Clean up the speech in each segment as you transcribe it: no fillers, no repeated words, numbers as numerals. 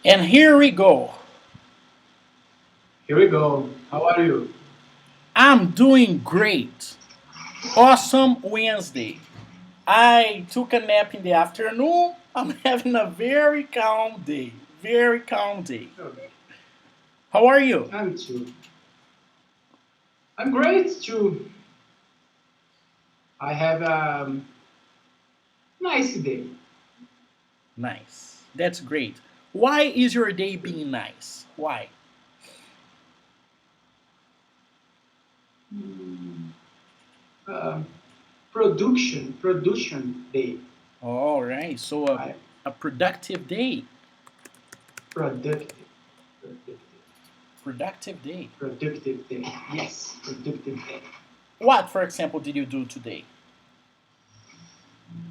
And here we go. Here we go. How are you? I'm doing great. Awesome Wednesday. I took a nap in the afternoon. I'm having a very calm day. Very calm day. Okay. How are you? I'm too. I'm great too. I have a nice day. Nice. That's great. Why is your day being nice? Why? Mm, Um, production day. All right. So a, I a productive day. productive, productive, Productive day. productive day. Yes, productive day. What, for example, did you do today?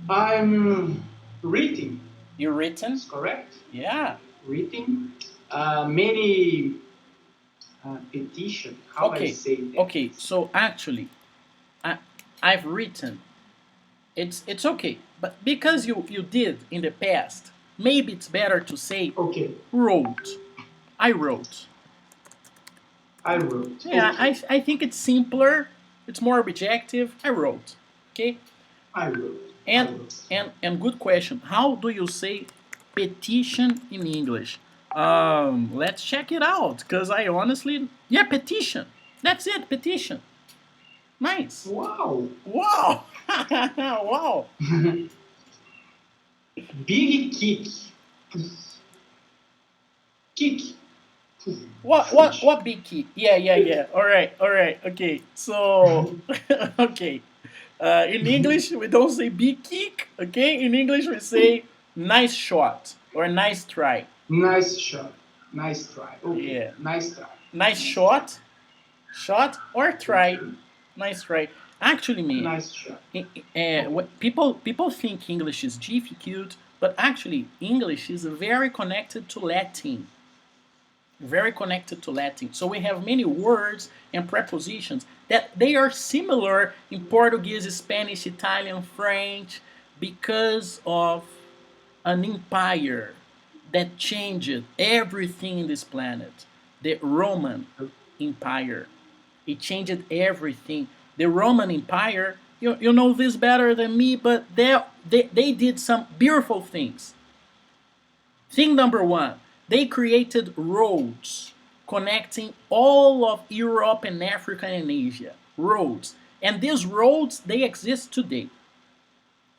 I'm reading. You written? Is correct? Yeah. Reading. Many petition. How I Okay. say that? Okay. So actually, I, I've written. It's okay, but because you did in the past, maybe it's better to say Okay, wrote. I wrote. I wrote. Yeah, Okay, I think it's simpler. It's more objective. I wrote. Okay. I wrote. I And wrote. and good question. How do you say petition in English? Let's check it out. Cause I honestly, yeah, petition. That's it. Petition. Nice. Wow. Wow. Wow. Big kick. Kick. Chute. What big key? Yeah, yeah, yeah. All right, all right. Okay. So okay. In English we don't say big kick. Okay. In English we say nice shot or nice try. Nice shot. Nice try. Okay. Yeah. Nice try. Nice Nice try. shot, shot or try. Okay. Nice try. Actually, man, Nice shot. Okay. what people think English is difficult, but actually English is very connected to Latin. Very connected to Latin. So we have many words and prepositions that they are similar in Portuguese, Spanish, Italian, French because of an empire that changed everything in this planet. The Roman Empire. It changed everything. The Roman Empire, you know this better than me, but they did some beautiful things. Thing number one, they created roads connecting all of Europe and Africa and Asia. Roads. And these roads, they exist today.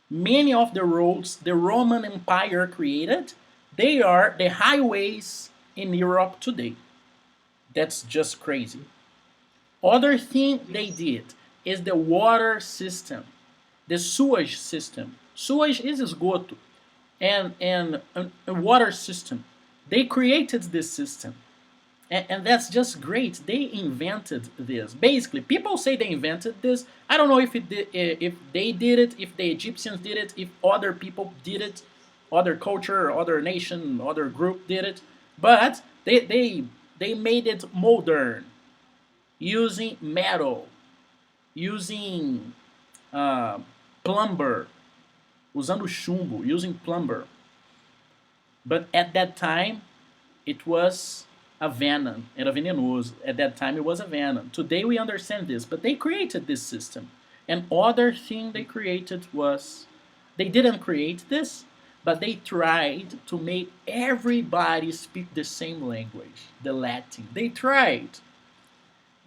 Many of the roads the Roman Empire created, they are the highways in Europe today. That's just crazy. Other thing they Yes. did is the water system, the sewage system. Sewage is esgoto, and a water system. They created this system, and that's just great. They invented this. Basically, people say they invented this. I don't know if if they did it, if the Egyptians did it, if other people did it, other culture, other nation, other group did it, but they made it modern using metal, using uh, plumber, usando chumbo, using plumber. But at that time, it was a venom. Era venenoso. At that time, it was a venom. Today, we understand this, but they created this system. And other thing they created was they didn't create this, but they tried to make everybody speak the same language, the Latin. They tried.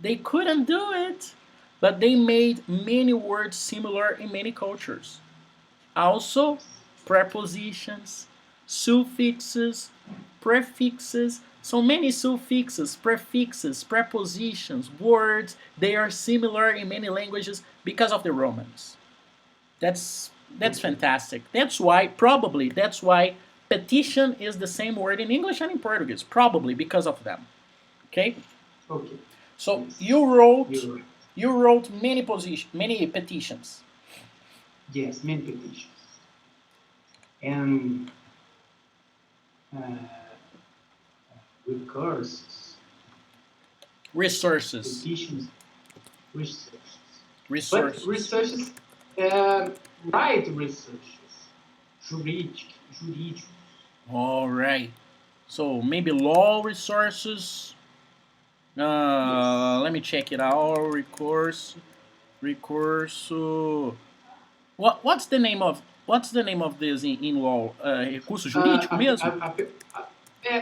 They couldn't do it, but they made many words similar in many cultures. Also, prepositions, suffixes, prefixes, so many suffixes, prefixes, prepositions, words, they are similar in many languages because of the Romans. That's Okay. fantastic. That's why petition is the same word in English and in Portuguese, probably because of them. Okay? Okay. So Yes. you wrote You're right. you wrote many petitions, Yes. Many petitions. And uh, recurses, resources, petitions, researches. But resources. researches, right researches, juridic, jurídicos. All right. So maybe law resources. Yes. Let me check it out. Recurso. What's the name of this in law? Recurso jurídico mesmo?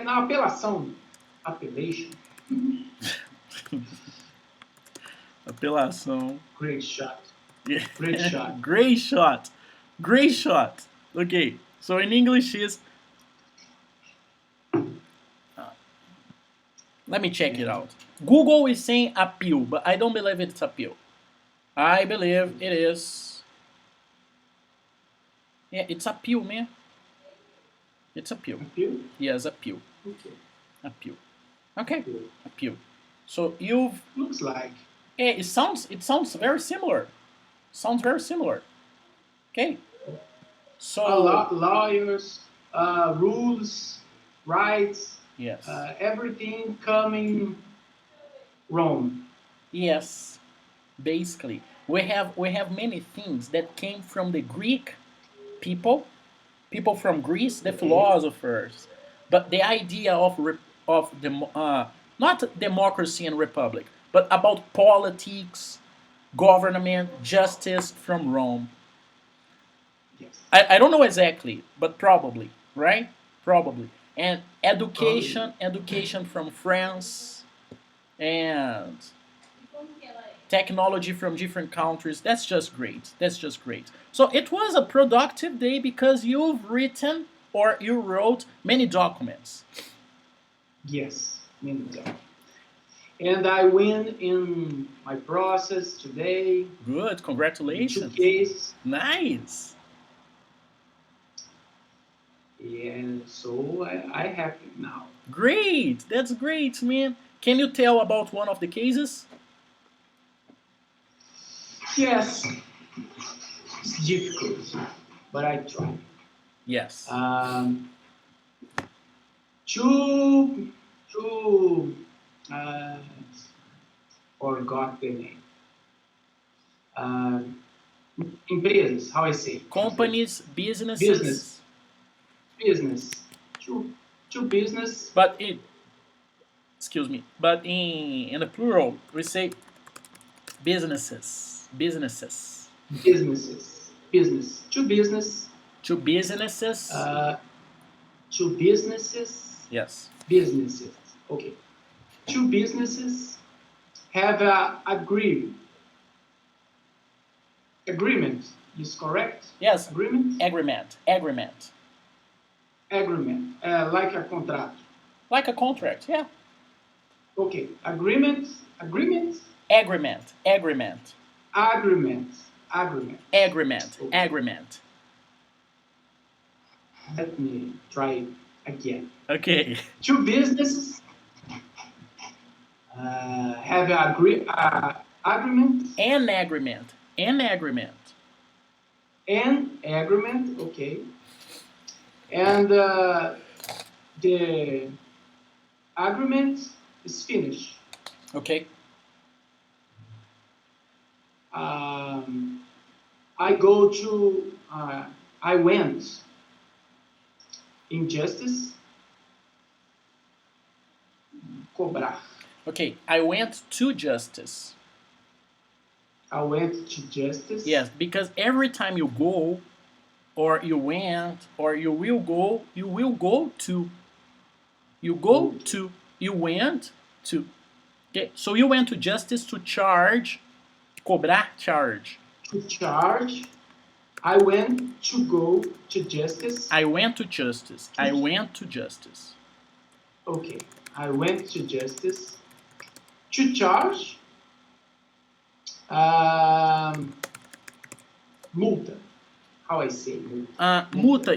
Na apelação. Appellation. Apelação. Great shot. Yeah. Great shot. Great shot. Great shot. Okay. So in English is. Let me check it out. Google is saying appeal, but I don't believe it's appeal. I believe it is. Yeah, it's appeal, man. It's appeal. Appeal? Yes, appeal. Okay. Appeal. Okay. Appeal. Appeal. So you've. Looks like. Yeah, it sounds very similar. Sounds very similar. Okay. So. Lawyers, rules, rights. Yes. Everything coming wrong. Yes. Basically, we have many things that came from the Greek people from Greece, the philosophers, but the idea of not democracy and republic, but about politics, government, justice from Rome. Yes. I don't know exactly, but probably, right? Probably. And education from France, and technology from different countries. That's just great. That's just great. So it was a productive day because you've written or you wrote many documents. Yes, many documents. And I win in my process today. Good. Congratulations. 2 cases. Nice. And so I happy now. Great. That's great, man. Can you tell about one of the cases? Yes, it's difficult, but I try. Yes. Two, forgot the name. Empresas, how I say? Companies, businesses. Business. Two business. But excuse me. But in the plural, we say businesses. Business. Two business. Two businesses. Two businesses. Yes. Businesses. Okay. Two businesses have a agreement. Agreement is correct? Yes. Agreement? Agreement. Like a contract. Like a contract, yeah. Okay. Agreement. Agreement. Okay. Let me try again. Okay. Two businesses have an agreement. An agreement. Okay. And the agreement is finished. Okay. I went in justice. Cobrar. Okay, I went to justice. Yes, because every time you go, or you went, or you will go to. You go to. You went to. Okay, so you went to justice to charge. Cobrar, charge. To charge. I went to go to justice. I went to justice. Okay, I went to justice. To charge. Multa. How I say multa? Multa.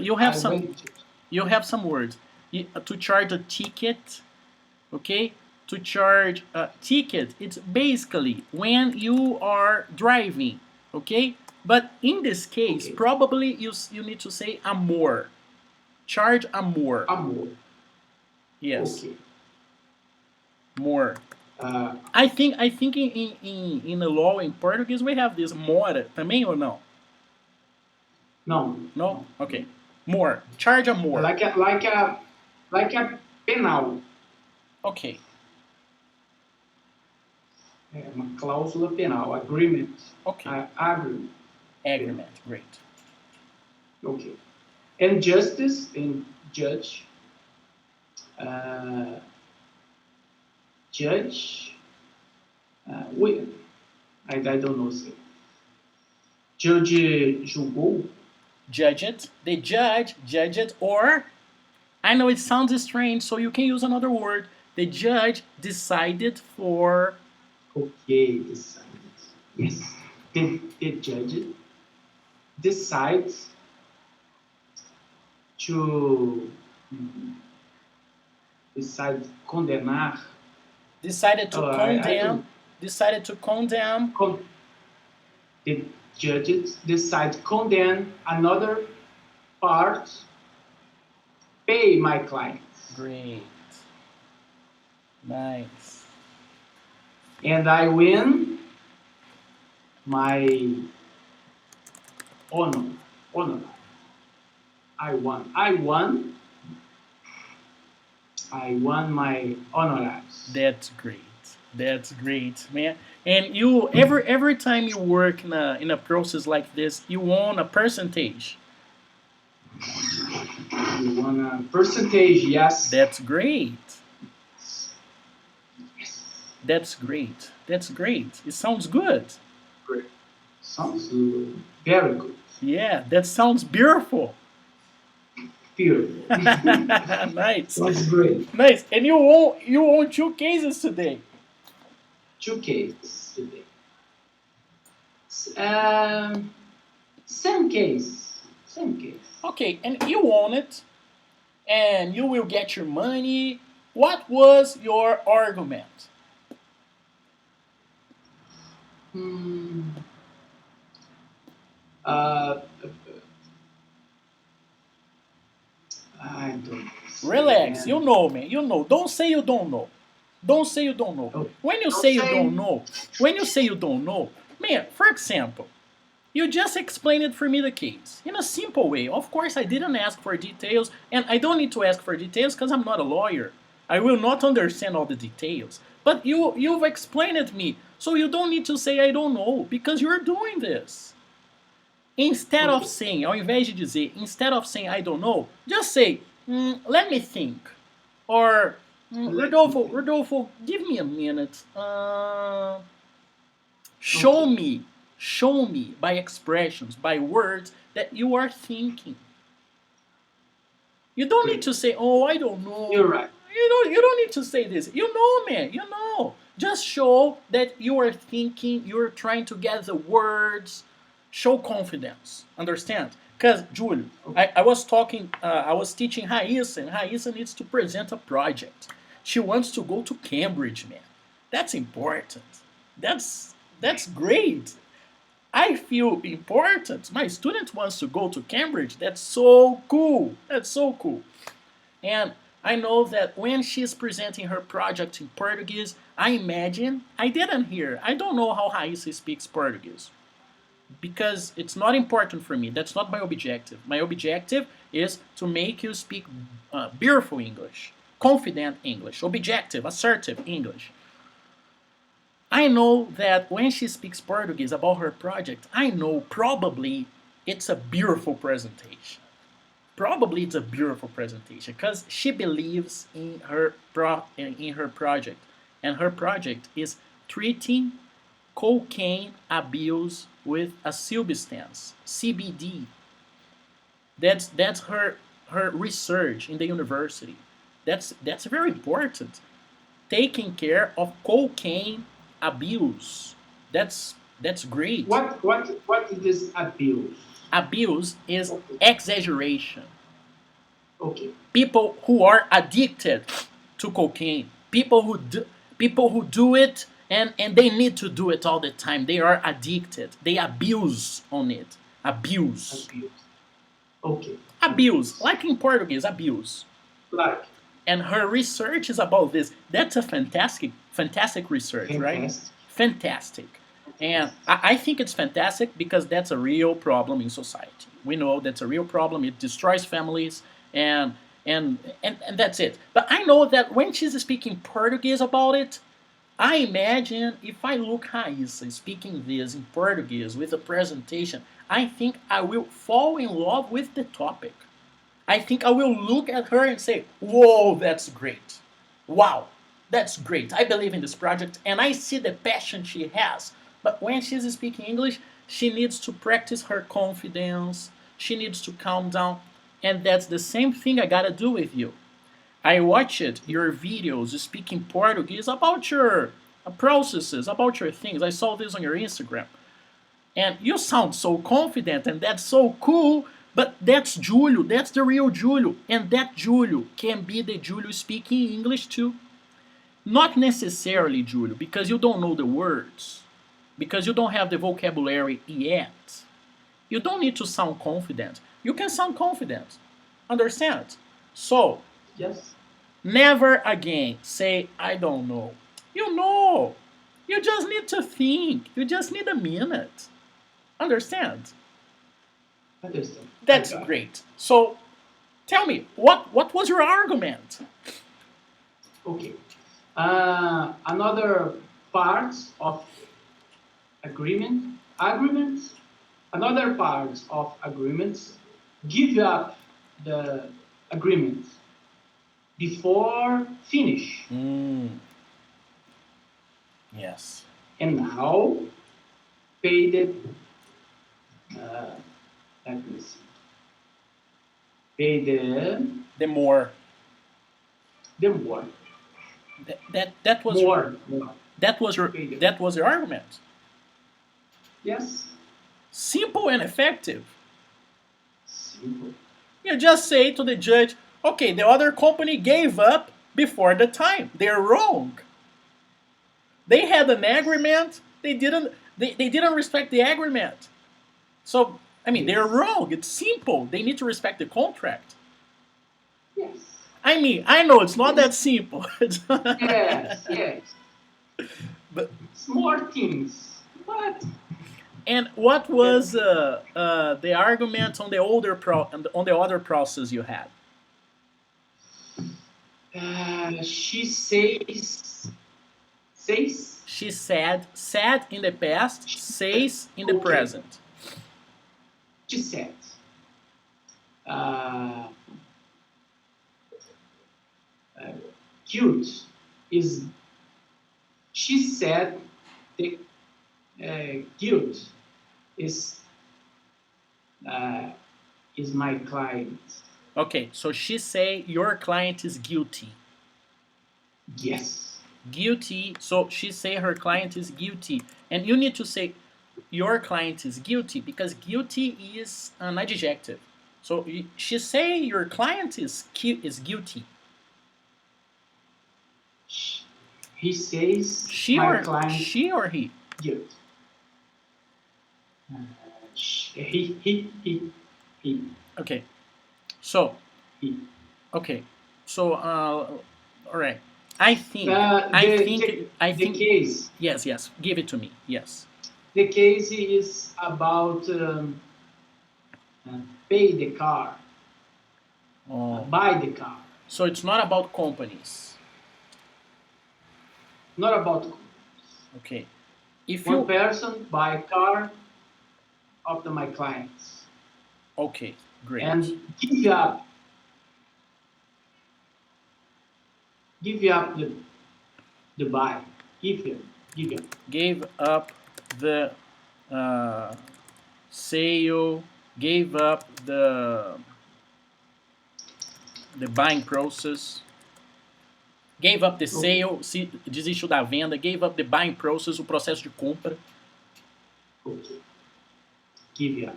You have some words. To charge a ticket. Okay. To charge a ticket. It's basically when you are driving. Okay. But in this case, probably you need to say amor. Charge amor. Amor. Yes. Okay. More. I think in the law in Portuguese we have this mora também or no? No. No? Okay. More. Charge a more. Like a Penal. Okay, É uma cláusula penal. Agreement. okay. Agreement. Penal. Agreement, great. Okay. And justice and judge. Uh, judge. We, I don't know. Say. Judge julgou. Judge it. The judge, judge it, or I know it sounds strange, so you can use another word. The judge decided for. Okay, decided. Yes. The judge decides to decide condenar. Decided to I condemn. don't. Decided to condemn. The judges decide condemn another part, pay my clients, Great. Nice. and I win my honor. Honor. I won. I won my honoraries. That's great. That's great, man. And you every time you work in a process like this, you want a percentage. You won a percentage, yes. That's great. Yes. That's great. That's great. It sounds good. Great. Sounds very good. Yeah, that sounds beautiful. Beautiful. Nice. Sounds great. Nice. And you won two cases today. 2 cases today. Same case. Same case. Okay, and you won it, and you will get your money. What was your argument? Uh, I don't. Relax. You know, man. You know. Don't say you don't know. Don't say you don't know. Oh. When you say you don't know, man, for example, you just explained it for me the case in a simple way. Of course, I didn't ask for details, and I don't need to ask for details because I'm not a lawyer. I will not understand all the details. But you've explained it to me, so you don't need to say I don't know because you're doing this. Instead of saying, ao invés de dizer, instead of saying I don't know, just say, let me think. Or, Rodolfo, give me a minute. Show me by expressions, by words that you are thinking. You don't need to say, oh, I don't know. You're right. You don't need to say this. You know, man, you know. Just show that you are thinking, you're trying to get the words. Show confidence. Understand? Because, Julio, I was teaching Raissa, and Raissa needs to present a project. She wants to go to Cambridge, man. That's important. That's great. I feel important. My student wants to go to Cambridge. That's so cool. That's so cool. And I know that when she's presenting her project in Portuguese, I imagine, I didn't hear, I don't know how Raissa speaks Portuguese. Because it's not important for me. That's not my objective. My objective is to make you speak beautiful English, confident English, objective, assertive English. I know that when she speaks Portuguese about her project, I know probably it's a beautiful presentation. Probably it's a beautiful presentation because she believes in her project, and her project is treating cocaine abuse with a substance, CBD. That's her research in the university. That's very important. Taking care of cocaine abuse. That's great. What is this abuse? Abuse is exaggeration. Okay. People who are addicted to cocaine. People who do it and they need to do it all the time. They are addicted. They abuse on it. Abuse. Okay. Abuse. Like in Portuguese, abuse. Like. And her research is about this. That's a fantastic research, right? Fantastic. And I think it's fantastic because that's a real problem in society. We know that's a real problem. It destroys families, and and that's it. But I know that when she's speaking Portuguese about it, I imagine if I look Raíssa speaking this in Portuguese with a presentation, I think I will fall in love with the topic. I think I will look at her and say, whoa, that's great. Wow, that's great. I believe in this project and I see the passion she has. But when she's speaking English, she needs to practice her confidence. She needs to calm down. And that's the same thing I gotta do with you. I watched your videos speaking Portuguese about your processes, about your things. I saw this on your Instagram. And you sound so confident, and that's so cool. But that's Julio. That's the real Julio. And that Julio can be the Julio speaking English too. Not necessarily Julio, because you don't know the words, because you don't have the vocabulary yet. You don't need to sound confident. You can sound confident. Understand? So, Yes. never again say, I don't know. You know. You just need to think. You just need a minute. Understand? Understand. That's I got it. great. So tell me, what was your argument? Okay. Another part of agreements. Another part of agreements give up the agreement before finish. Yes. And now pay the let me see. Pay The more the more that was more that was your pay the that was your argument. yes Simple and effective. simple You just say to the judge, okay, the other company gave up before the time. They're wrong. They had an agreement. They didn't respect the agreement. So I mean they're yes wrong. It's simple. They need to respect the contract. yes I mean, I know it's not yes that simple. yes yes But small things but and what that's was the argument on the on the other process you had? she says She said in the past, says in the okay present. she said uh, uh, cute is she said the guilt is uh, is my client. Okay, so she say your client is guilty. Yes. Guilty. So she say her client is guilty, and you need to say your client is guilty because guilty is an adjective. So she say your client is guilty. He says She my or client she or he. guilt. He Okay. So he. okay. So all right. I think The, I the, think the, I the think case yes. Give it to me. Yes. the case is about pay the car, Oh. buy the car, So it's not about companies. not about Okay. If one you person buy car of my clients okay, great. and give up the buy, give up. Gave up the uh, sale, gave up the buying process, gave up the Okay, sale, se desistiu da venda, gave up the buying process, o processo de compra. okay, give up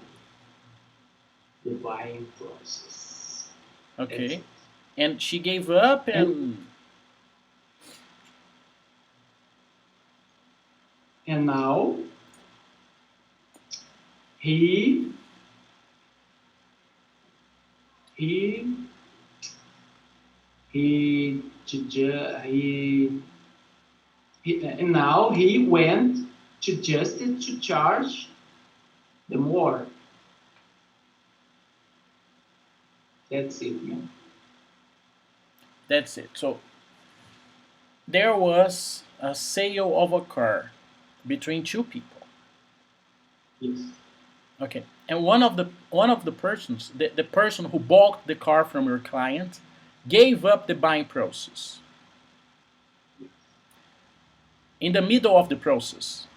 the buying process. That's Okay. it. And she gave up And now he he he he, and now he went to just to charge the more. That's it, man. That's it. So there was a sale of a car between two people. Yes. Okay. And one of the persons, the person who bought the car from your client, gave up the buying process. In the middle of the process.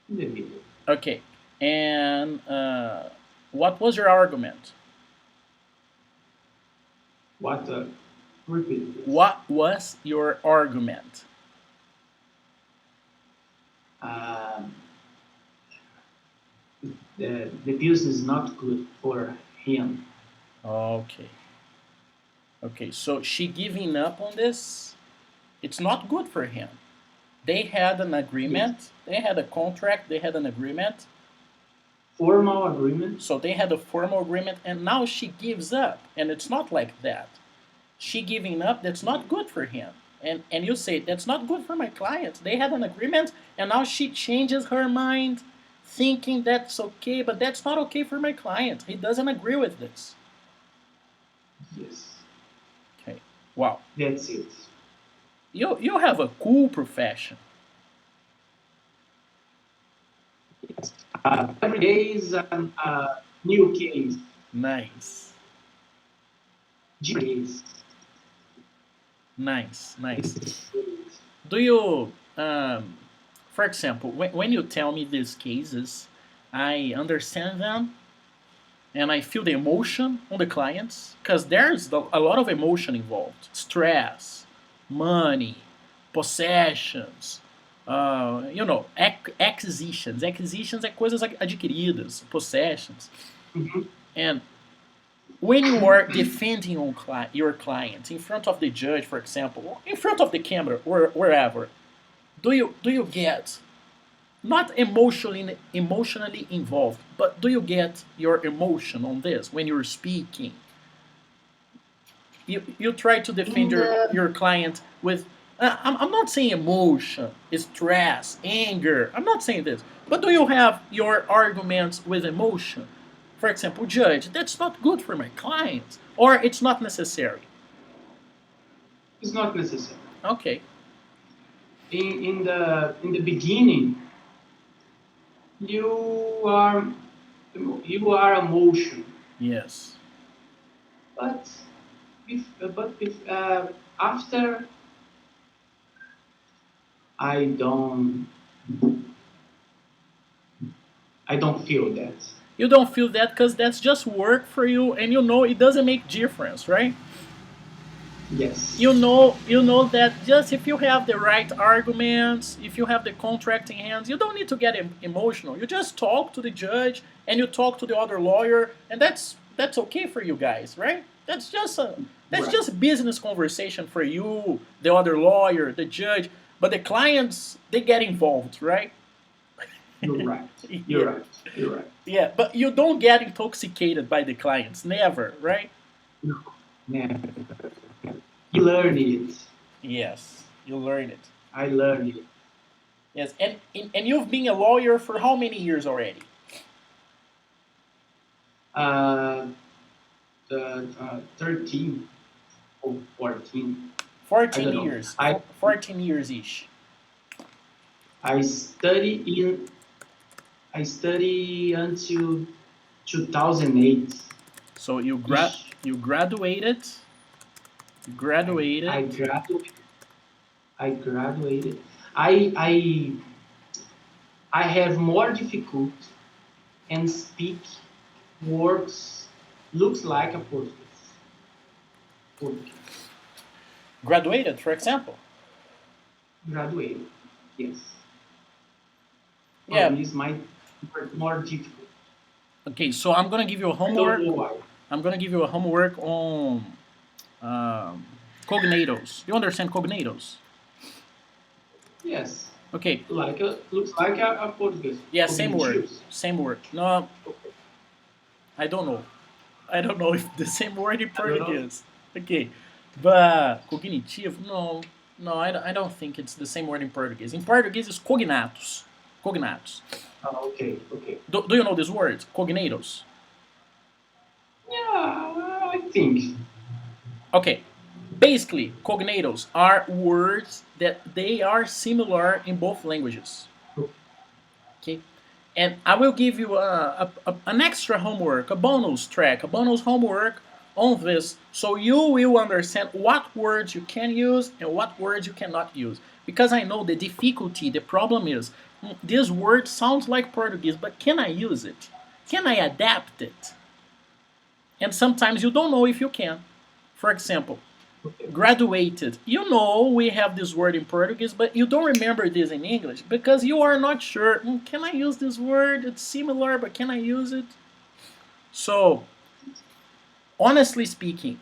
In the middle. Okay. And what was your argument? What? Repeat this. What was your argument? Um, the business is not good for him. Okay. Okay. So she giving up on this. It's not good for him. They had an Yes. agreement. They had a contract. They had an agreement. Formal agreement. So they had a formal agreement, and now she gives up, and it's not like that. She giving up, that's not good for him. And you say that's not good for my client. They had an agreement, and now she changes her mind, thinking that's okay, but that's not okay for my client. He doesn't agree with this. Yes. Okay. Wow. That's it. You have a cool profession. Every day is a new case. Nice. Case. Nice. Do you, for example, when you tell me these cases, I understand them and I feel the emotion on the clients because there's a lot of emotion involved: stress, money, possessions, acquisitions. Acquisitions é coisas adquiridas, possessions. Mm-hmm. And when you are defending your client in front of the judge, for example, in front of the camera or wherever, do you get not emotionally involved, but do you get your emotion on this when you're speaking? You try to defend your client with I'm not saying emotion, stress, anger. I'm not saying this. But do you have your arguments with emotion? For example, judge, that's not good for my client, or it's not necessary. It's not necessary. Okay. In the beginning, you are emotion, Yes. but after I don't feel that. You don't feel that because that's just work for you, and you know it doesn't make difference, right? Yes. You know that just if you have the right arguments, if you have the contract in hands, you don't need to get emotional. You just talk to the judge and you talk to the other lawyer, and that's okay for you guys, right? That's Right. just a business conversation for you, the other lawyer, the judge, but the clients they get involved, right? You're right. Yeah. You're right. Yeah, but you don't get intoxicated by the clients, never, right? No. Yeah. You learn it. Yes, you learn it. I learned it. Yes, and you've been a lawyer for how many years already? Uh, 13 or 14. I 14 don't know. years. 14 years ish. I study until 2008. So you Ish. graduated. You I graduated. graduated. I graduated. I I I have more difficult and speak words looks like a Portuguese. Portuguese. Graduated, for example. Graduated. Yes. For Yeah. me, it's more difficult. Okay, so I'm gonna give you a I don't homework. know why. I'm gonna give you a homework on um, cognatos. You understand cognatos? Yes. Okay. Looks like a Portuguese. Yeah, same word. Cognitivos. Same word. No, Okay. I don't know. I don't know if the same word in I don't know. Portuguese. Okay, but cognitivo? No, no, I don't think it's the same word in Portuguese. In Portuguese, it's cognatos. Cognatos. Okay. Okay. Do you know this word? Cognatos. Yeah, I think. Okay, Basically, cognatos are words that they are similar in both languages. Okay, and I will give you an extra homework, a bonus track, a bonus homework on this, so you will understand what words you can use and what words you cannot use. Because I know the difficulty, the problem is, this word sounds like Portuguese, but can I use it? Can I adapt it? And sometimes you don't know if you can. For example, graduated. You know we have this word in Portuguese, but you don't remember this in English because you are not sure. Can I use this word? It's similar, but can I use it? So, honestly speaking,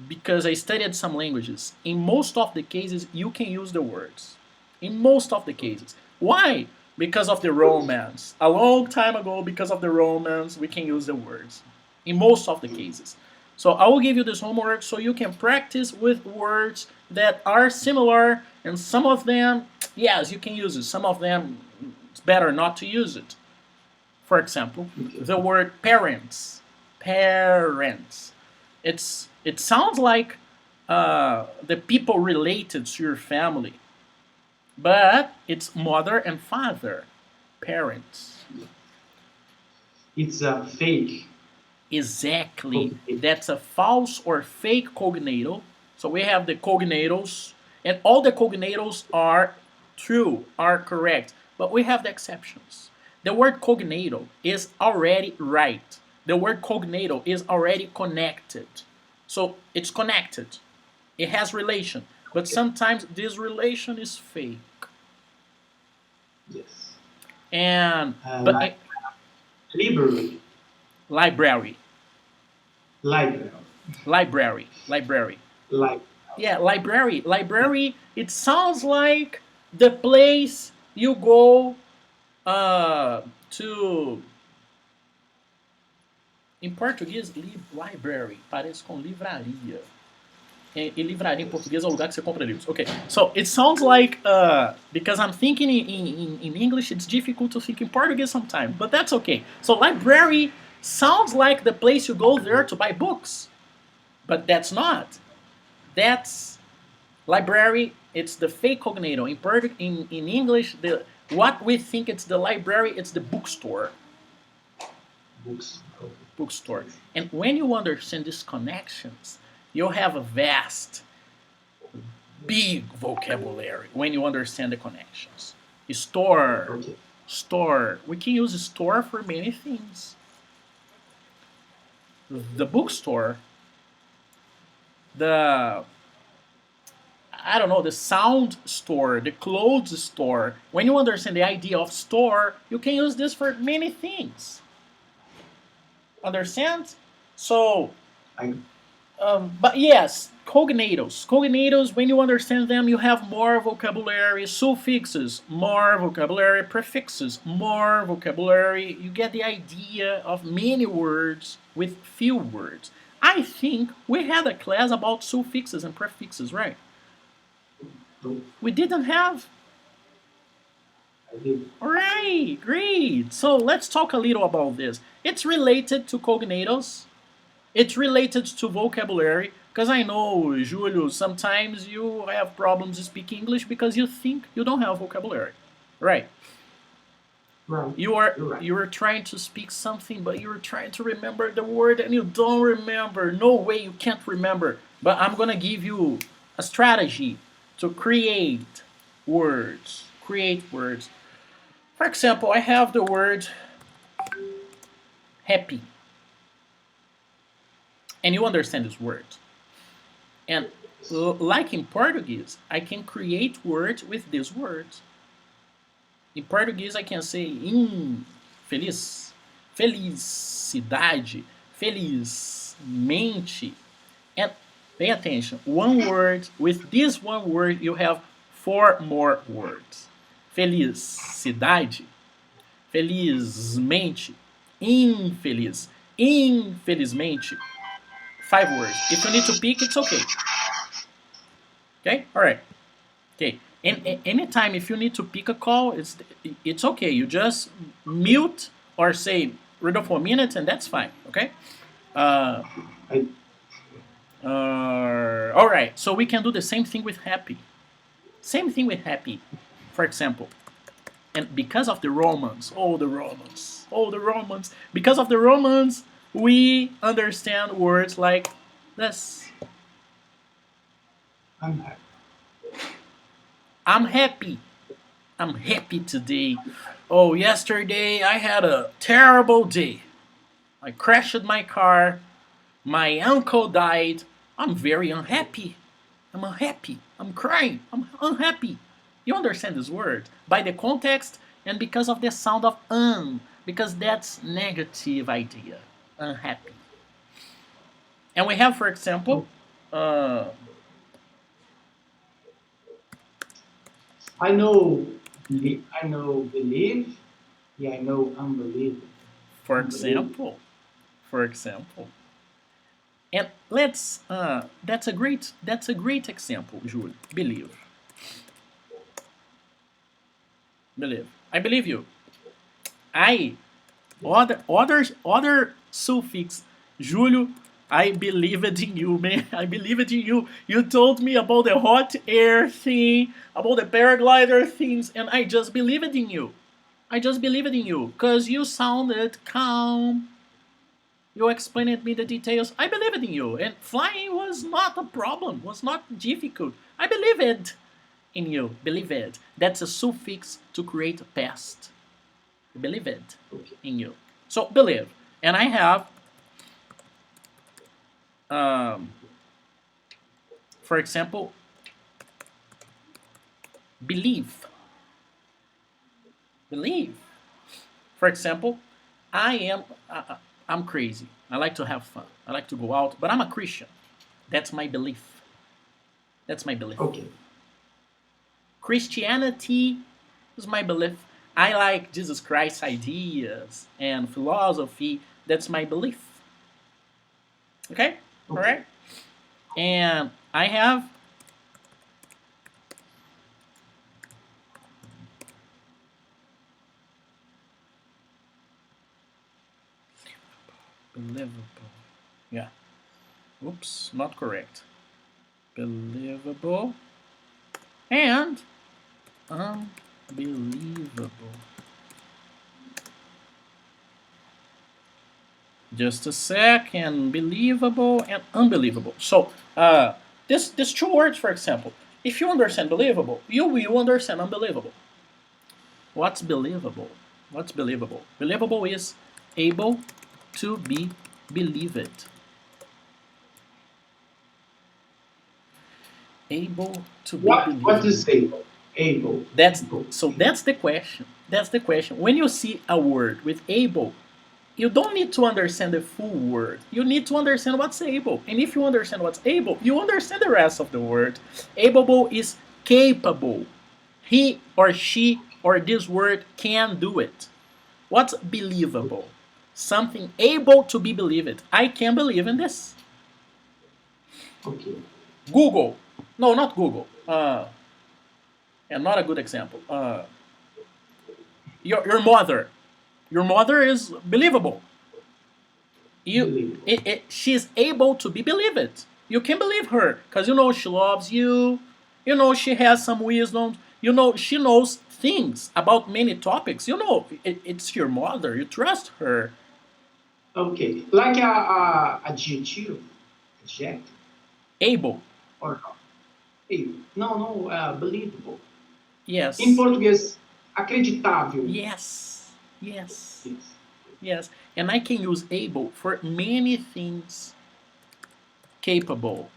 because I studied some languages, in most of the cases you can use the words. In most of the cases. Why? Because of the Romance. A long time ago, because of the Romance, we can use the words. In most of the cases. So I will give you this homework so you can practice with words that are similar, and some of them, yes, you can use it. Some of them, it's better not to use it. For example, the word parents. Parents. It sounds like the people related to your family, but it's mother and father. Parents. It's a fake. Exactly. That's a false or fake cognato. So we have the cognatos, and all the cognatos are true, are correct, but we have the exceptions. The word cognato is already right. The word cognato is already connected. So it's connected. It has relation, but Okay. sometimes this relation is fake. Yes. And but Like library. library, Library. library. Like. Yeah, library. Library, it sounds like the place you go to. Em português, library. Parece com livraria. E livraria em Yes. português é o lugar que você compra livros. Okay, so it sounds like, because I'm thinking in English, it's difficult to think in Portuguese sometimes, but that's okay. So library sounds like the place you go there to buy books, but that's not. That's library. It's the fake cognato. In English, what we think it's the library, it's the bookstore. Books. Okay. Bookstore. And when you understand these connections, you have a vast, big vocabulary when you understand the connections. Store, Okay. store. We can use store for many things. The bookstore, the I don't know, the sound store, the clothes store. When you understand the idea of store, you can use this for many things. Understand? So, I. but yes, cognatos. Cognatos, when you understand them, you have more vocabulary. Suffixes, more vocabulary. Prefixes, more vocabulary. You get the idea of many words with few words. I think we had a class about suffixes and prefixes, right? No. We didn't have. I did. Alright, great. So let's talk a little about this. It's related to cognatos. It's related to vocabulary. Because I know, Julio, sometimes you have problems speaking English because you think you don't have vocabulary. Right. Right. You are You're right. you are trying to speak something, but you are trying to remember the word and you don't remember. No way you can't remember. But I'm gonna give you a strategy to create words. Create words. For example, I have the word happy. And you understand this word. And like in Portuguese, I can create words with these words. In Portuguese, I can say feliz, felicidade, felizmente. And pay attention, one word, with this one word, you have four more words. Felicidade, felizmente, infeliz, infelizmente. 5 words. If you need to pick, it's okay. Okay? All right. Okay. And anytime if you need to pick a call, it's okay. You just mute or say Riddle for a minute, and that's fine. Okay. Uh, I. All right, so we can do the same thing with happy. Same thing with happy. For example, and because of the Romans, because of the Romans, we understand words like this. I'm happy. I'm happy. I'm happy today. Oh, yesterday I had a terrible day. I crashed my car. My uncle died. I'm very unhappy. I'm unhappy. I'm crying. I'm unhappy. You understand this word? By the context and because of the sound of because that's negative idea. Unhappy. And we have, for example, uh, I know, I know believe. Yeah, I know unbelievable. for Unbelievable. example, for example, and let's that's a great example, Julio. Believe. I believe you. I other suffix Julio. I believed in you, man. I believed in you. You told me about the hot air thing, about the paraglider things, and I just believed in you. I just believed in you because you sounded calm. You explained me the details. I believed in you, and flying was not a problem. Was not difficult. I believed in you. Believed. That's a suffix to create a past. Believed Okay. in you. So believe, and I have, um, for example, believe. Believe. For example, I am. I'm crazy. I like to have fun. I like to go out, but I'm a Christian. That's my belief. That's my belief. Okay. Christianity is my belief. I like Jesus Christ's ideas and philosophy. That's my belief. Okay? All Okay. right? And I have believable. Yeah. Oops, not correct. Believable and unbelievable. Just a second. Believable and unbelievable. So, this two words, for example. If you understand believable, you will understand unbelievable. What's believable? What's believable? Believable is able to be believed. Able to be What believed. is able? Able. That's Able. so. That's the question. That's the question. When you see a word with able, you don't need to understand the full word. You need to understand what's able. And if you understand what's able, you understand the rest of the word. Able is capable. He or she or this word can do it. What's believable? Something able to be believed. I can believe in this. Okay. Google. No, not Google. And not a good example. Your mother. Your mother is believable. Believable. She is able to be believed. You can believe her because you know she loves you. You know she has some wisdom. You know she knows things about many topics. You know it's your mother. You trust her. Okay. Like a adjective. Adjective. Able. Or not. Able. No, no. Believable. Em Yes. português, acreditável. Yes. Yes. Yes. Yes. And I can use able for many things. Capable.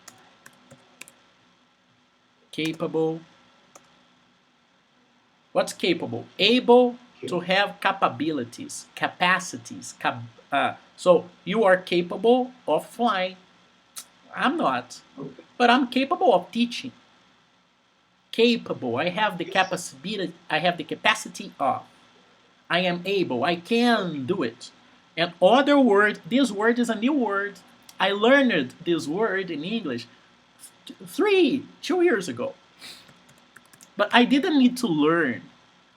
Capable. What's capable? Able Okay. to have capabilities, capacities. So you are capable of flying. I'm not, Okay. but I'm capable of teaching. Capable. I have the Yes. capacity. I have the capacity of. I am able. I can do it. And other word. This word is a new word. I learned this word in English 2 years ago. But I didn't need to learn.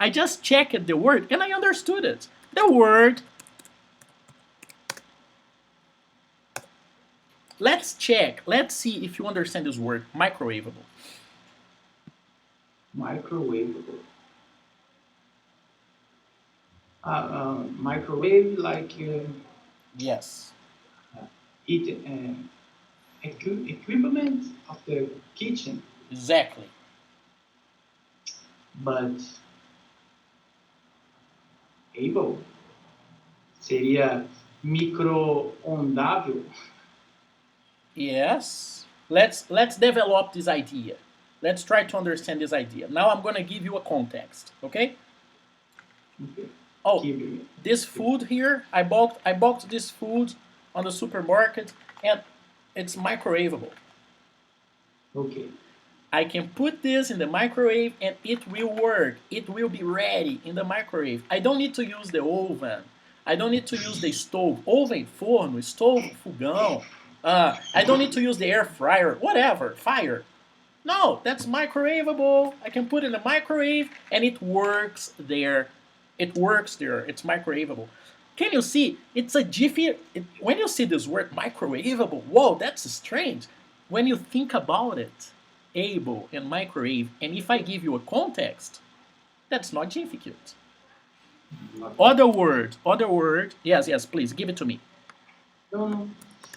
I just checked the word and I understood it. The word Let's check. Let's see if you understand this word, microwavable. Microwavable. Microwave like Yes, it equipment of the kitchen, exactly. but able seria micro-ondável. Yes. Let's develop this idea. Let's try to understand this idea. Now I'm going to give you a context, okay? Okay. Oh, Give me. this food here, I bought this food on the supermarket and it's microwavable. Okay. I can put this in the microwave and it will work. It will be ready in the microwave. I don't need to use the oven. I don't need to use the stove. Oven, forno, stove, fogão. I don't need to use the air fryer, whatever, fire. No, that's microwavable. I can put it in the microwave and it works there. It works there. It's microwavable. Can you see? It's a jiffy. When you see this word microwavable, whoa, that's strange. When you think about it, able and microwave, and if I give you a context, that's not difficult. Other word. Yes, yes, please give it to me. No, no.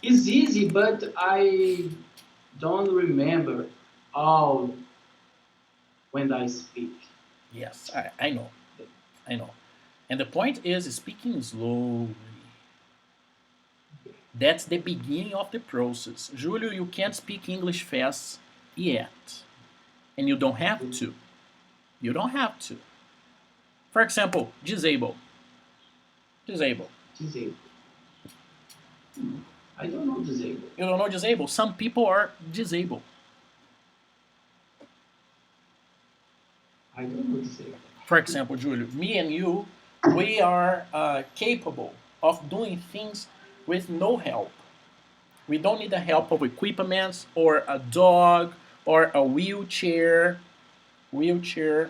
It's easy, but I don't remember all when I speak. Yes, I know. I know. And the point is speaking slowly. That's the beginning of the process. Julio, you can't speak English fast yet. And you don't have to. You don't have to. For example, disable. Disable. Disabled. I don't know disabled. You don't know disable? Some people are disabled. I don't know disabled. For example, Julio, me and you, we are capable of doing things with no help. We don't need the help of equipment or a dog or a wheelchair. Wheelchair.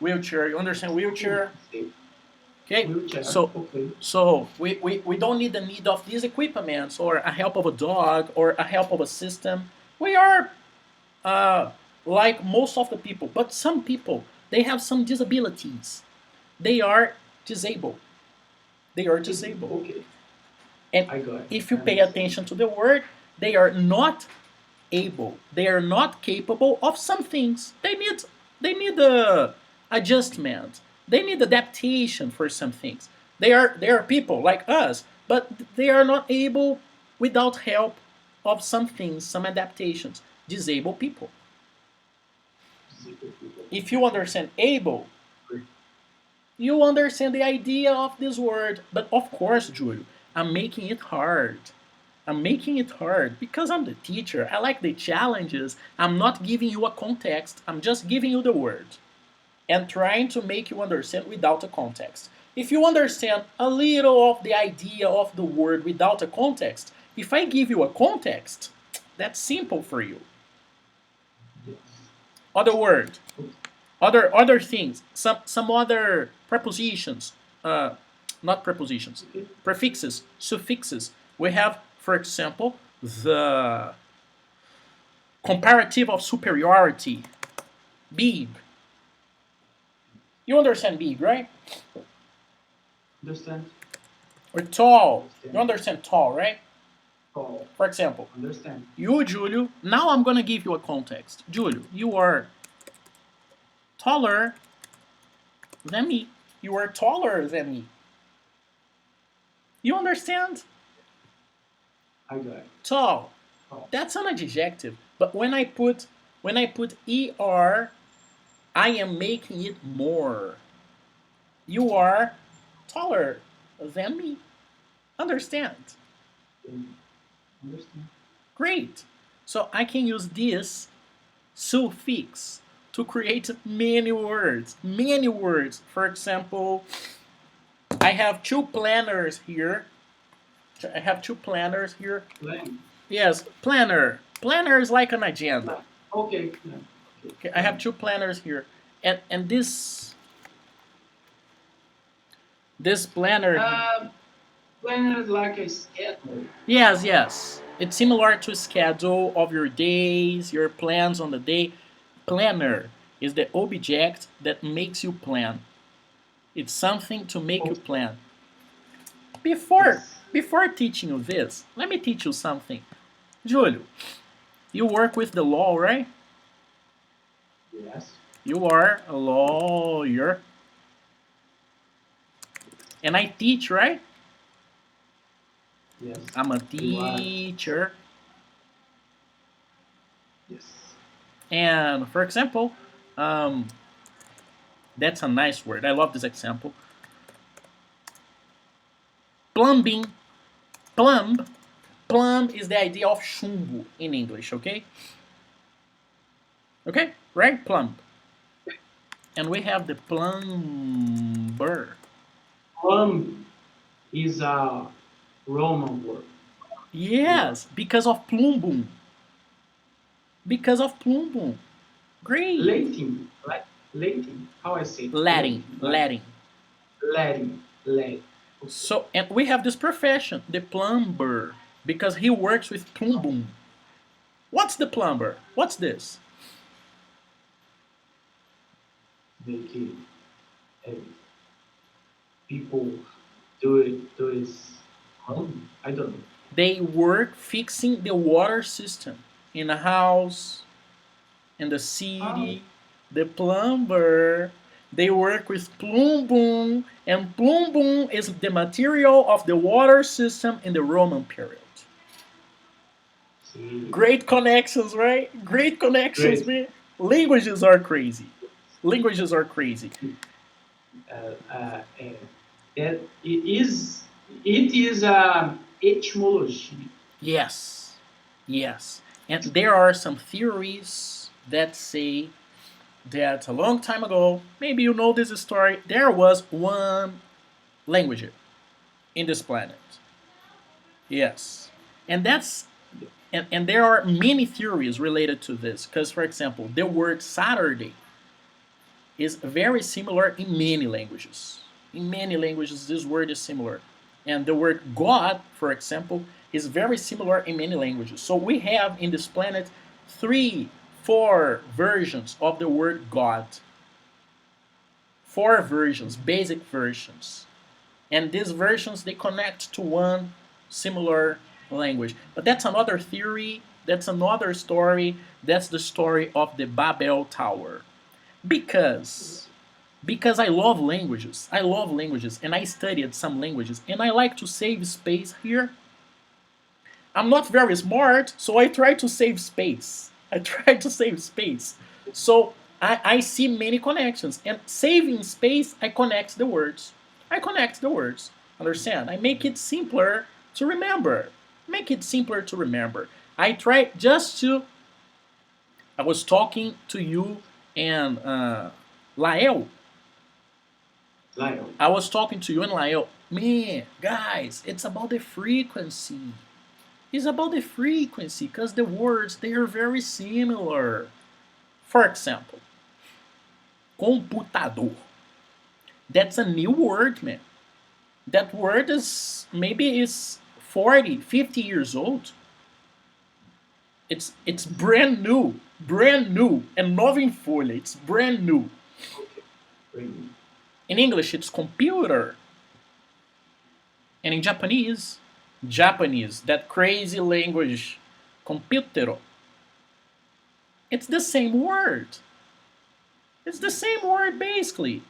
You understand wheelchair? Okay. Wheelchair. So Okay. so we don't need the need of these equipments or a help of a dog or a help of a system. We are like most of the people, but some people they have some disabilities. They are disabled. They are disabled. Okay. And I got it. if you pay attention to the word, they are not able. They are not capable of some things. They need adjustment. They need adaptation for some things. They are people like us, but they are not able without help of some things, some adaptations. Disabled people. Disabled people. If you understand able, you understand the idea of this word. But of course, Julio, I'm making it hard. I'm making it hard because I'm the teacher. I like the challenges. I'm not giving you a context. I'm just giving you the word and trying to make you understand without a context. If you understand a little of the idea of the word without a context, if I give you a context, that's simple for you. Yes. Other word, other things, some other prepositions, not prepositions, Okay. prefixes, suffixes. We have, for example, the comparative of superiority, big. You understand big, right? Understand? Or tall. You understand tall, right? Call. For example, Understand? you, Julio, now I'm going to give you a context. Julio, you are taller than me. You are taller than me. You understand? I got it. Tall. Call. That's an adjective. But when I put er, I am making it more. You are taller than me. Understand? Understand? Great. So I can use this suffix to create many words. Many words. For example, I have two planners here. I have two planners here. Plan. Yes, planner. Planner is like an agenda. Okay. Plan. Okay, I have two planners here. And this planner, Planner is like a schedule. Yes, yes. It's similar to schedule of your days, your plans on the day. Planner is the object that makes you plan. It's something to make you Okay. plan. Before Yes. before teaching you this, let me teach you something. Julio, you work with the law, right? Yes. You are a lawyer. And I teach, right? Yes. I'm a You are. teacher. Yes. And for example, um, that's a nice word. I love this example. Plumbing. Plumb. Plumb is the idea of chumbo in English, okay? Okay? Right? Plumb. And we have the plumber. Plum is a Roman word. Yes, because of plumbum. Because of plumbum. Great. Latin, like Latin. How I say it? Latin. Latin, like Latin. Latin, Latin. Okay. So, and we have this profession, the plumber, because he works with plumbum. What's the plumber? What's this? Make it. uh, People do it. I don't know. They work fixing the water system in a house, in the Oh, city. The plumber, they work with plumbum, and plumbum is the material of the water system in the Roman period. see, Great connections, right? Great connections, great. man. Languages are crazy. Languages are crazy. That it is etymology. Yes, yes. And there are some theories that say that a long time ago, maybe you know this story, there was one language in this planet. Yes. And that's and there are many theories related to this. Because for example, the word Saturday is very similar in many languages. In many languages, this word is similar. And the word God, for example, is very similar in many languages. So we have in this planet three, four versions of the word God. Four versions, basic versions. And these versions, they connect to one similar language. But that's another theory, that's another story. That's the story of the Babel Tower. Because because I love languages. I love languages and I studied some languages and I like to save space here. I'm not very smart, so I try to save space. I try to save space. So I see many connections and saving space, I connect the words. I connect the words. Understand? I make it simpler to remember. Make it simpler to remember. I try just to. I was talking to you and Lael. Lion. I was talking to you and Lael. Man, guys, it's about the frequency. It's about the frequency because the words they are very similar. For example, computador. That's a new word, man. That word is maybe is 40, 50 years old. It's brand new, and nova em folha. It's brand new. Okay. Bring. In English, it's computer, and in Japanese, that crazy language, computero. It's the same word. It's the same word basically.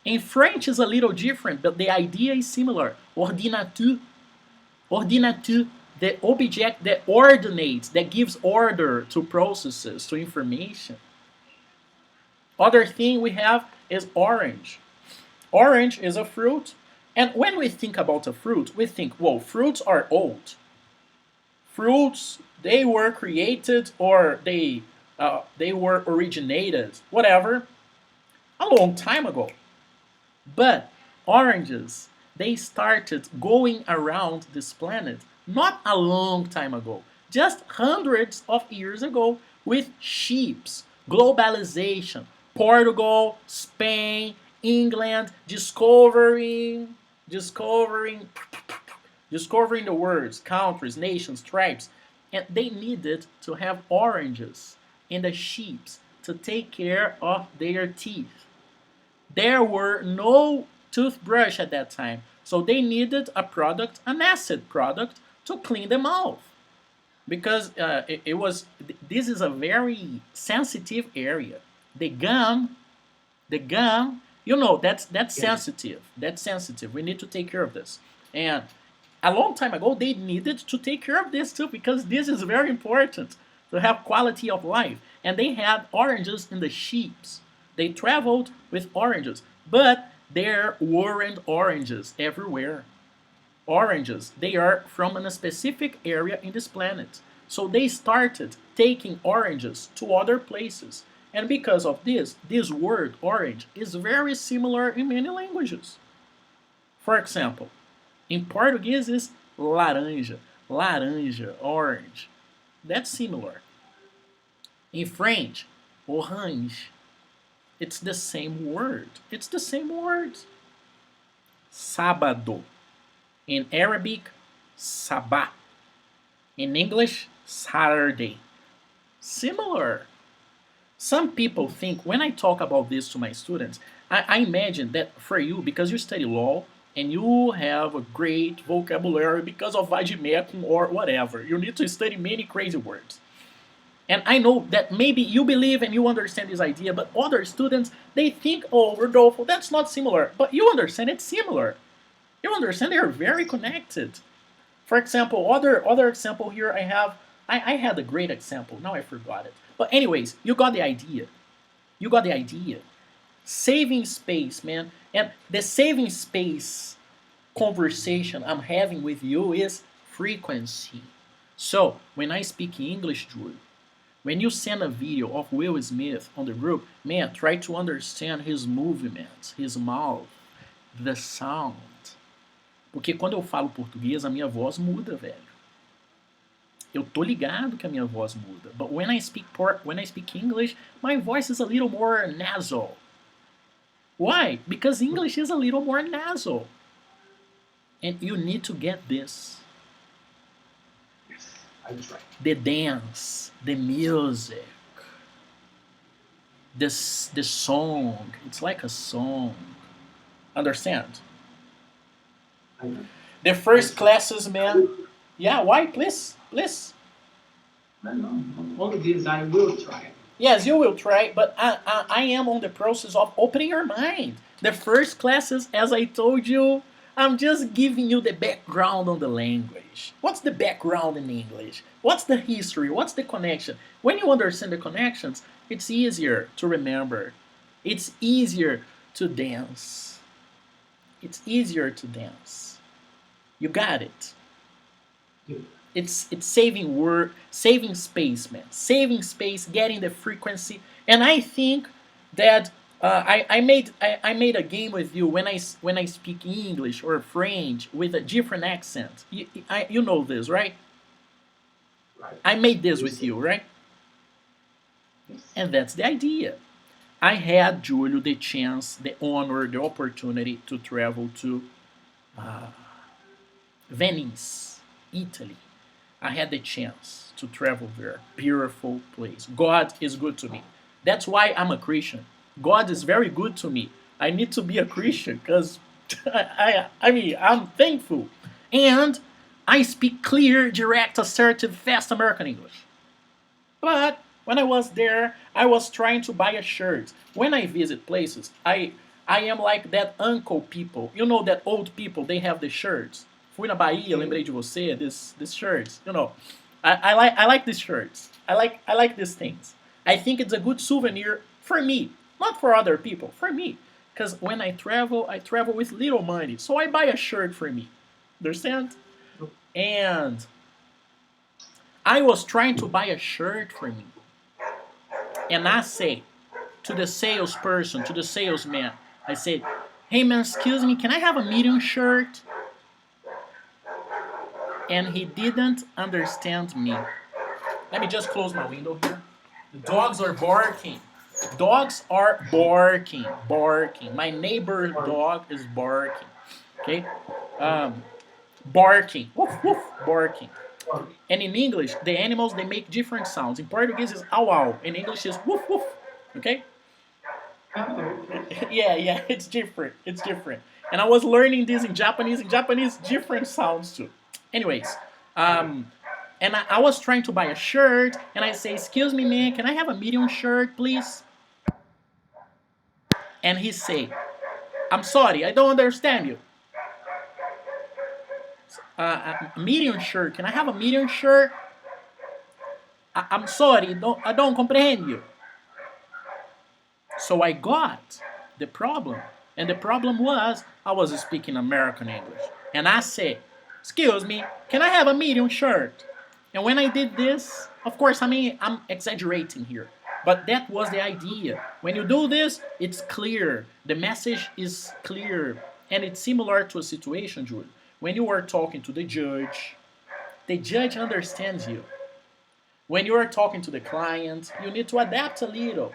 In French is a little different, but the idea is similar. Ordinateur, ordinateur, the object that ordinates, that gives order to processes, to information. Other thing we have is orange. Orange is a fruit, and when we think about a fruit, we think, well, fruits are old. Fruits, they were created or they were originated, whatever, a long time ago. But oranges, they started going around this planet not a long time ago, just hundreds of years ago with ships, globalization, Portugal, Spain, England, discovering discovering the words, countries, nations, tribes, and they needed to have oranges in the sheeps to take care of their teeth. There were no toothbrush at that time, so they needed a product, an acid product, to clean them off because it was. This is a very sensitive area. The gum, the gum, that's Yes. sensitive. That's sensitive. We need to take care of this. And a long time ago, they needed to take care of this too because this is very important to have quality of life. And they had oranges in the sheeps. They traveled with oranges, but there weren't oranges everywhere. Oranges, they are from a specific area in this planet. So they started taking oranges to other places. And because of this word orange is very similar in many languages. For example, in Portuguese is laranja, laranja, orange. That's similar. In French, orange. It's the same word. It's the same word. Sábado. In Arabic, sabah. In English, Saturday. Similar. Some people think when I talk about this to my students, I imagine that for you, because you study law and you have a great vocabulary because of vagimetum or whatever, you need to study many crazy words. And I know that maybe you believe and you understand this idea, but other students, they think, oh, Rodolfo, that's not similar. But you understand it's similar. You understand they are very connected. For example, other example here I have, I had a great example. Now I forgot it. But anyways, you got the idea. You got the idea. Saving space, man. And the saving space conversation I'm having with you is frequency. So when I speak English, Julio, when you send a video of Will Smith on the group, man, try to understand his movements, his mouth, the sound. Porque quando eu falo português, a minha voz muda, velho. Eu tô ligado que a minha voz muda. But when I speak English, my voice is a little more nasal. Why? Because English is a little more nasal. And you need to get this. Yes. I try. The dance, the music, the song. It's like a song. Understand? I know. The first classes, man. Yeah, why? Please, please. I know. Only this I will try. Yes, you will try, but I am on the process of opening your mind. The first classes, as I told you, I'm just giving you the background on the language. What's the background in English? What's the history? What's the connection? When you understand the connections, it's easier to remember. It's easier to dance. It's easier to dance. You got it. Yeah. It's saving word, saving space, man. Saving space, getting the frequency, and I think that I made a game with you when I speak English or French with a different accent. You know this, right? Right. I made this with Yes. you, right? Yes. And that's the idea. I had Julio the chance, the honor, the opportunity to travel to Venice, Italy. I had the chance to travel there. Beautiful place. God is good to me. That's why I'm a Christian. God is very good to me. I need to be a Christian because I mean, I'm thankful. And I speak clear, direct, assertive, fast American English. But when I was there, I was trying to buy a shirt. When I visit places, I am like that uncle people. You know that old people, they have the shirts. Fui na Bahia, lembrei de você, this shirts. I like these shirts. I like these things. I think it's a good souvenir for me, not for other people, for me. Because when I travel with little money. So I buy a shirt for me. Understand? And I was trying to buy a shirt for me. And I say to the salesperson, to the salesman, I said, hey man, excuse me, can I have a medium shirt? And he didn't understand me. Let me just close my window here. The dogs are barking. Dogs are barking, barking. My neighbor dog is barking. Okay? Barking. Woof, woof, barking. Or, And in English, the animals, they make different sounds. In Portuguese, it's ow, ow. In English, it's woof, woof. Okay? okay. Yeah, yeah, it's different. It's different. And I was learning this in Japanese. In Japanese, different sounds too. Anyways, um, and I was trying to buy a shirt, and I say, "Excuse me, man, can I have a medium shirt, please?" And he say, "I'm sorry, I don't understand you. A medium shirt? Can I have a medium shirt? I'm sorry, I don't comprehend you." So I got the problem. And the problem was I was speaking American English. And I said, "Excuse me, can I have a medium shirt?" And when I did this, of course, I mean, I'm exaggerating here. But that was the idea. When you do this, it's clear. The message is clear. And it's similar to a situation, Julio. When you are talking to the judge understands you. When you are talking to the client, you need to adapt a little.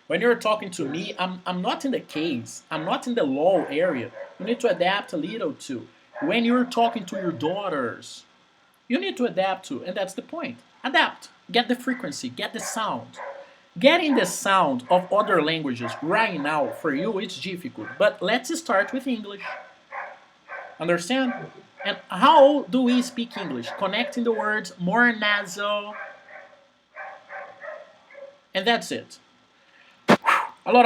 When you're talking to me, I'm not in the case, I'm not in the law area. You need to adapt a little too. When you're talking to your daughters, you need to adapt to, and that's the point. Adapt. Get the frequency, get the sound. Getting the sound of other languages right now for you, it's difficult. But let's start with English. Understand? And how do we speak English? Connecting the words more nasal, and that's it. A lot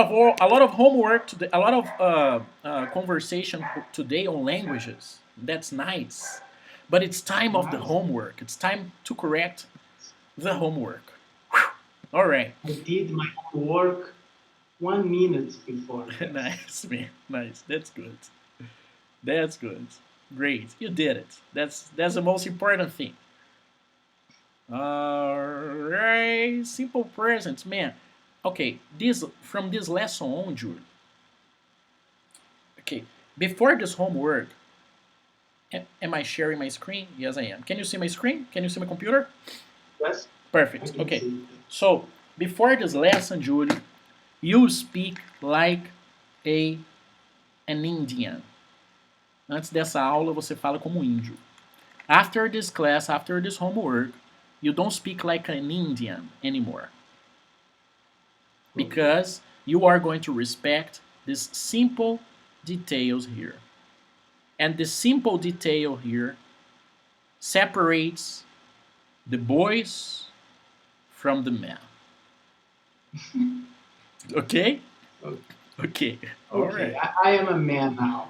of homework today, a lot of conversation today on languages. That's nice, but it's time of the Nice. homework. It's time to correct the homework. All right. I did my work 1 minute before. Nice, man. Nice. That's good. That's good. Great. You did it. That's the most important thing. All right. Simple present, man. Okay. This from this lesson on, Jude. Okay. Before this homework, am I sharing my screen? Yes, I am. Can you see my screen? Can you see my computer? Yes, I Perfect. can Okay. see. So before this lesson, Julie, you speak like a an Indian. Antes dessa aula, você fala como um índio. After this class, after this homework, you don't speak like an Indian anymore. Because you are going to respect these simple details here. And the simple detail here separates the boys from the men. Okay? Okay. Okay. All Okay, right. I am a man now.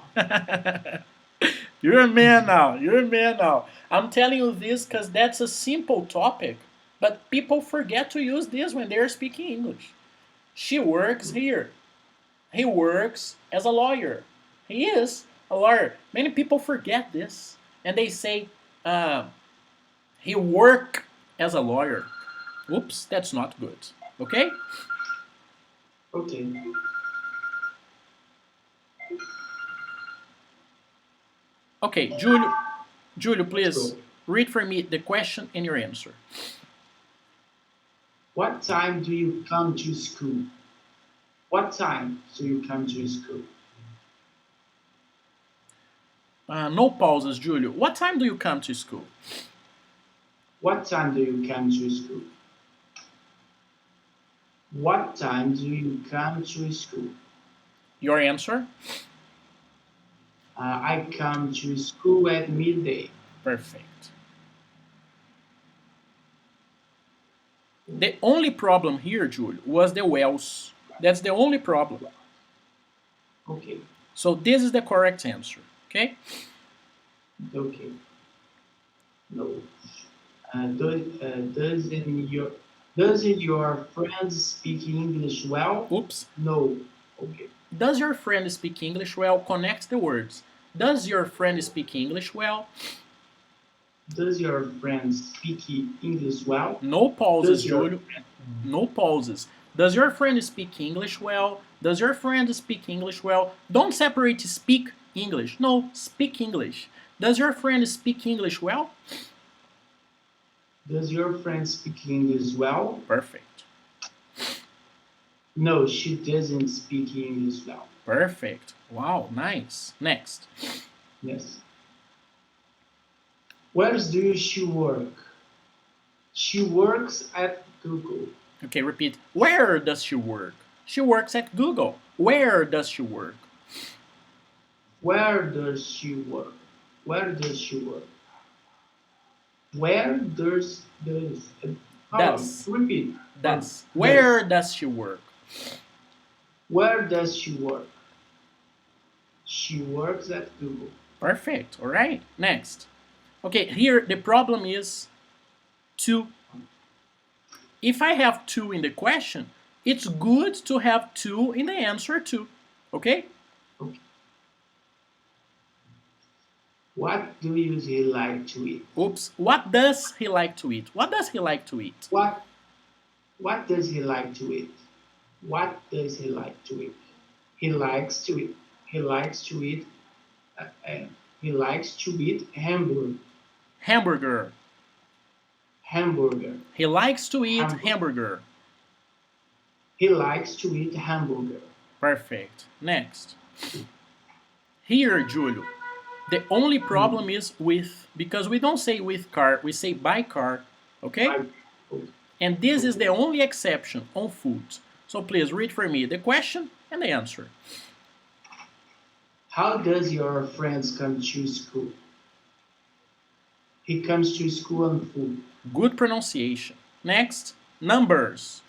You're a man now. You're a man now. I'm telling you this because that's a simple topic, but people forget to use this when they're speaking English. She works here. He works as a lawyer. He is a lawyer. Many people forget this and they say he work as a lawyer. Oops, that's not good. Okay? Okay. Okay, Julio, Let's please go. read for me the question and your answer. What time do you come to school? What time do you come to school? No pauses, Julio. What time do you come to school? What time do you come to school? What time do you come to school? Your answer? I come to school at midday. Perfect. The only problem here, Julio, was the wells. That's the only problem. Okay. So this is the correct answer. Okay? Okay. No. Does your friend speak English well? Oops. No. Okay. Does your friend speak English well? Connect the words. Does your friend speak English well? Does your friend speak English well? No pauses, Does your Julio. No pauses. Does your friend speak English well? Does your friend speak English well? Don't separate speak English. No, speak English. Does your friend speak English well? Does your friend speak English well? Perfect. No, she doesn't speak English well. Perfect. Wow, nice. Next. Yes. Where do she work? She works at Google. Okay, repeat. Where does she work? She works at Google. Where does she work? Where does she work? Where does she work? Where does Does. repeat. Does. Where does she work? Where does she work? She works at Google. Perfect. All right. Next. Okay, here the problem is to. If I have two in the question, it's good to have two in the answer too. Okay? Okay. What do he like to eat? Oops. What does he like to eat? What does he like to eat? What does he like to eat? What does he like to eat? He likes to eat. He likes to eat. He likes to eat hamburger. Hamburger. Hamburger. He likes to eat hamburger. He likes to eat hamburger. Perfect. Next. Here, Julio, the only problem is with, because we don't say with car, we say by car, okay? And this is the only exception on food. So please read for me the question and the answer. How does your friends come to school? He comes to school on foot. Good pronunciation. Next, numbers.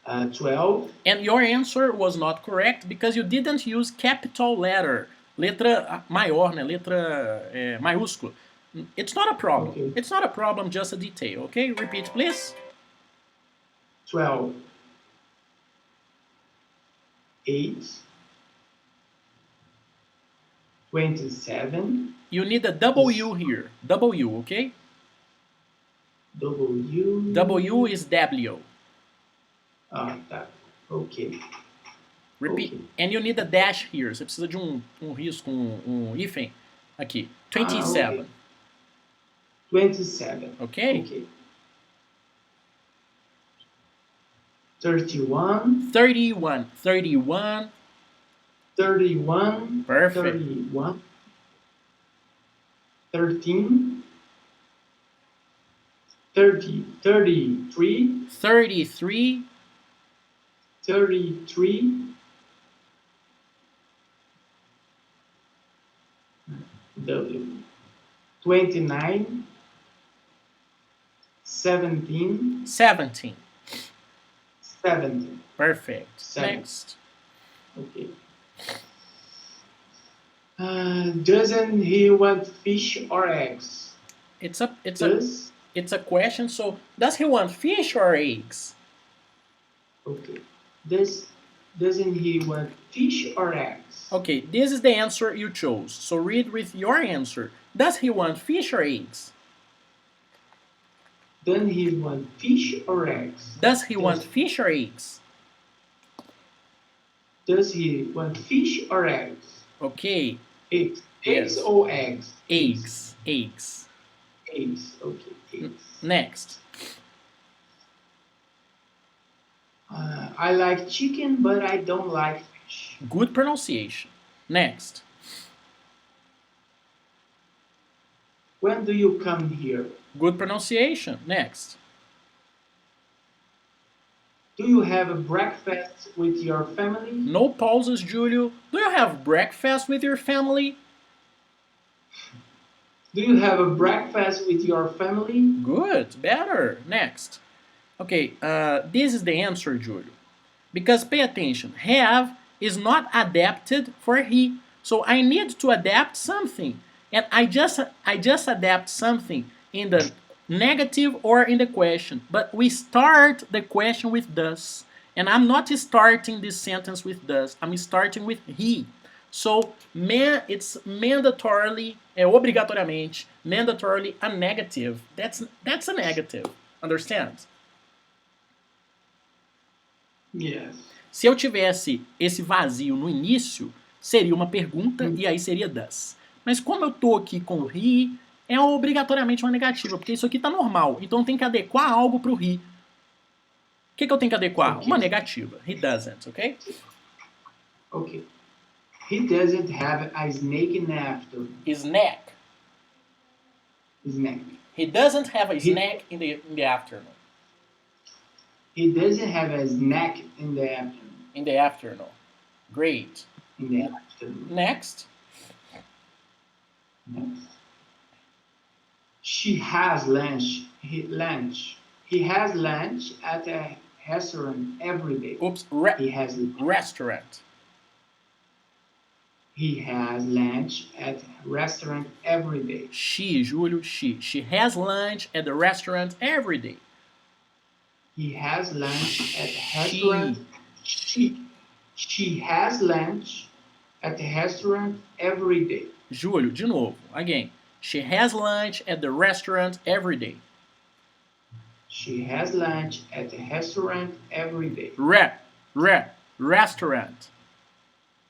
12. And your answer was not correct because you didn't use capital letter. Letra maior, né? Letra maiúscula. It's not a problem. Okay. It's not a problem, just a detail. Okay, repeat please. 12. 8. 27. You need a W here. W, okay? W. W is W. Tá. Ok. Repeat. Okay. And you need a dash here. Você precisa de um risco, um hífen. Aqui. 27. Okay. 27. Okay? Okay. 31. 31. 31. 31. Perfect. 31. 13. 30. 33. 33. 33. W. 29. 17. 17. 17. Perfect. Seven. Next. Okay. Doesn't he want fish or eggs? It's a question. So does he want fish or eggs? Okay. Doesn't he want fish or eggs? Okay, this is the answer you chose. So read with your answer. Does he want fish or eggs? Doesn't he want fish or eggs? Does he want fish or eggs? Does he want fish or eggs? Okay. Eggs. Yes. Eggs or eggs? Eggs. Eggs. Eggs. Okay. Eggs. Next. I like chicken, but I don't like fish. Good pronunciation. Next. When do you come here? Good pronunciation. Next. Do you have a breakfast with your family? No pauses, Julio. Do you have breakfast with your family? Do you have a breakfast with your family? Good. Better. Next. Okay, this is the answer, Julio. Because pay attention, have is not adapted for he. So I need to adapt something. And I just adapt something in the negative or in the question. But we start the question with does. And I'm not starting this sentence with does. I'm starting with he. So it's mandatorily, obrigatoriamente, mandatorily a negative. That's a negative. Understand? Yes. Se eu tivesse esse vazio no início, seria uma pergunta e aí seria does. Mas como eu tô aqui com o he, é obrigatoriamente uma negativa, porque isso aqui tá normal. Então tem que adequar algo pro he. O que eu tenho que adequar? Okay. Uma negativa. He doesn't, ok? Ok. He doesn't have a snake in the afternoon. His neck. Snack. He doesn't have a He, snack in the afternoon. he doesn't have a snack in the afternoon. In the afternoon. Great. In the afternoon. Next. Next. She has lunch. He has lunch at a restaurant every day. Oops. He has Restaurant. He has lunch at a restaurant every day. She, Julio, she. She has lunch at the restaurant every day. He has lunch at a restaurant. She has lunch at a restaurant every day. Julio, de novo. Again. She has lunch at the restaurant every day. She has lunch at a restaurant every day. Restaurant.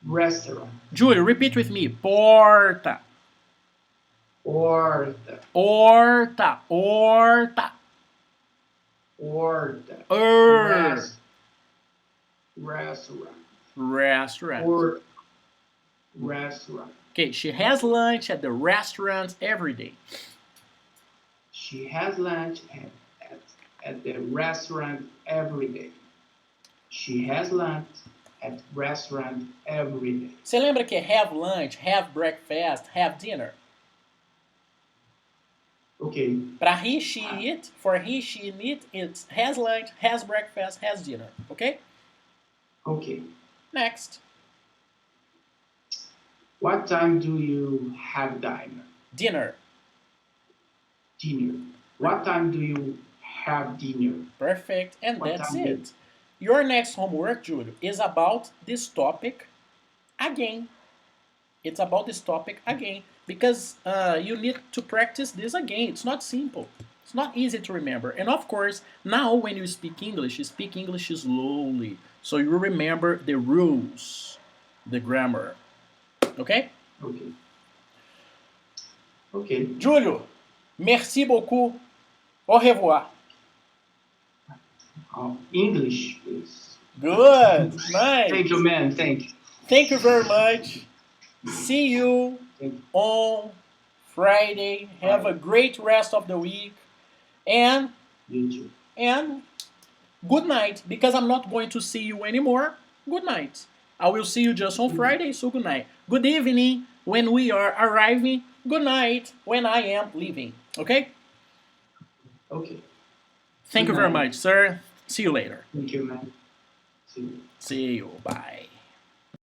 Restaurant. Julio, repeat with me. Porta. Horta. Horta. Horta. Horta. Restaurant. Restaurant. Restaurant. Okay, she has lunch at the restaurant every day. She has lunch at the restaurant every day. She has lunch at restaurant every day. Você lembra que é have lunch, have breakfast, have dinner? Okay. Para he, she, it, for he, she, it, it's has lunch, has breakfast, has dinner. Okay? Okay. Next. What time do you have dinner? Dinner. Dinner. What time do you have dinner? Perfect. And What that's time it. Your next homework, Julio, is about this topic again. It's about this topic again. Because you need to practice this again. It's not simple. It's not easy to remember. And of course, now when you speak English slowly. So you remember the rules, the grammar. Okay? Okay. Okay. Julio, merci beaucoup. Au revoir. English, please. Good. Nice. Thank you, man. Thank you. Thank you very much. See you Thank you. on Friday. Have a great rest of the week. And You too. good night. Because I'm not going to see you anymore. Good night. I will see you just on Friday, so good night. Good evening when we are arriving. Good night when I am leaving. Okay? Okay. Thank Good you very night. much, sir. See you later. Thank you, man. See you. See you. Bye.